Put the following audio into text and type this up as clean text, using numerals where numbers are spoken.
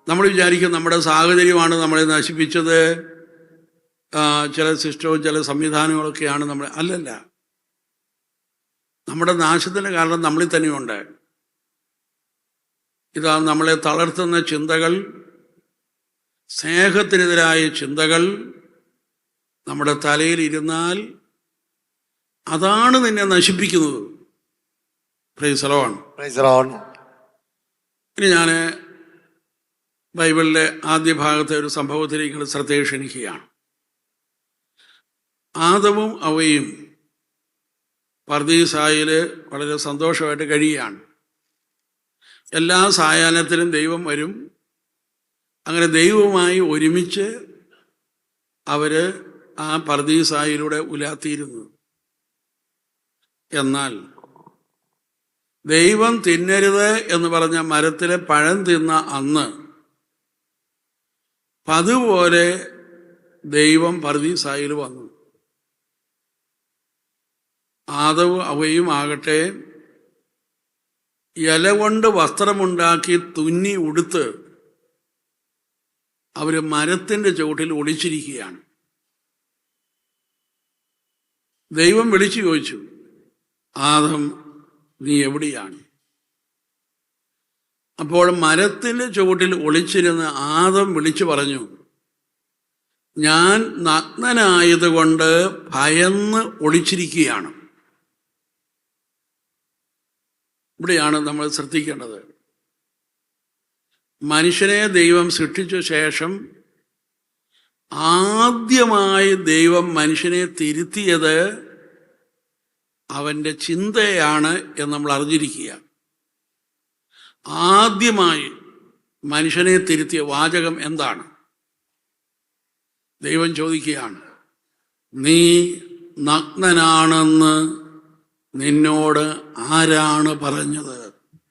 നമ്മൾ വിചാരിക്കും നമ്മുടെ സാഹചര്യമാണ് നമ്മളെ നശിപ്പിച്ചത്, ചില സിസ്റ്റവും ചില സംവിധാനങ്ങളൊക്കെയാണ് നമ്മളെ. അല്ലല്ല, നമ്മുടെ നാശത്തിൻ്റെ കാരണം നമ്മളിൽ തന്നെയുണ്ട്. ഇതാ നമ്മളെ തളർത്തുന്ന ചിന്തകൾ, സ്നേഹത്തിനെതിരായ ചിന്തകൾ നമ്മുടെ തലയിൽ ഇരുന്നാൽ അതാണ് നിന്നെ നശിപ്പിക്കുന്നത്. Praise the Lord. ഇനി ഞാൻ ബൈബിളിലെ ആദ്യ ഭാഗത്തെ ഒരു സംഭവത്തിലേക്ക് ശ്രദ്ധ ക്ഷണിക്കുകയാണ്. ആദവും അവയും പർദീസായിൽ വളരെ സന്തോഷമായിട്ട് കഴിയുകയാണ്. എല്ലാ സായാഹ്നത്തിലും ദൈവം വരും. അങ്ങനെ ദൈവവുമായി ഒരുമിച്ച് അവർ ആ പർദീസായിലൂടെ ഉലാത്തിയിരുന്നു. എന്നാൽ ദൈവം തിന്നരുത് എന്ന് പറഞ്ഞ മരത്തിലെ പഴം തിന്ന അന്ന് അതുപോലെ ദൈവം പർദീസായിൽ വന്നു. ആദവും അവയും ആകട്ടെ ഇല കൊണ്ട് വസ്ത്രമുണ്ടാക്കി തുന്നി ഉടുത്ത് അവർ മരത്തിൻ്റെ ചുവട്ടിൽ ഒളിച്ചിരിക്കുകയാണ്. ദൈവം വിളിച്ചു ചോദിച്ചു, ആദം നീ എവിടെയാണ്? അപ്പോൾ മരത്തിൻ്റെ ചുവട്ടിൽ ഒളിച്ചിരുന്ന് ആദം വിളിച്ചു പറഞ്ഞു, ഞാൻ നഗ്നനായതുകൊണ്ട് ഭയന്ന് ഒളിച്ചിരിക്കുകയാണ്. ഇവിടെയാണ് നമ്മൾ ശ്രദ്ധിക്കേണ്ടത്. മനുഷ്യനെ ദൈവം സൃഷ്ടിച്ച ശേഷം ആദ്യമായി ദൈവം മനുഷ്യനെ തിരുത്തിയത് അവൻ്റെ ചിന്തയാണ് എന്ന് നമ്മൾ അറിഞ്ഞിരിക്കുക. ആദ്യമായി മനുഷ്യനെ തിരുത്തിയ വാചകം എന്താണ്? ദൈവം ചോദിക്കുകയാണ്, നീ നഗ്നനാണെന്ന് നിന്നോട് ആരാണ് പറഞ്ഞത്?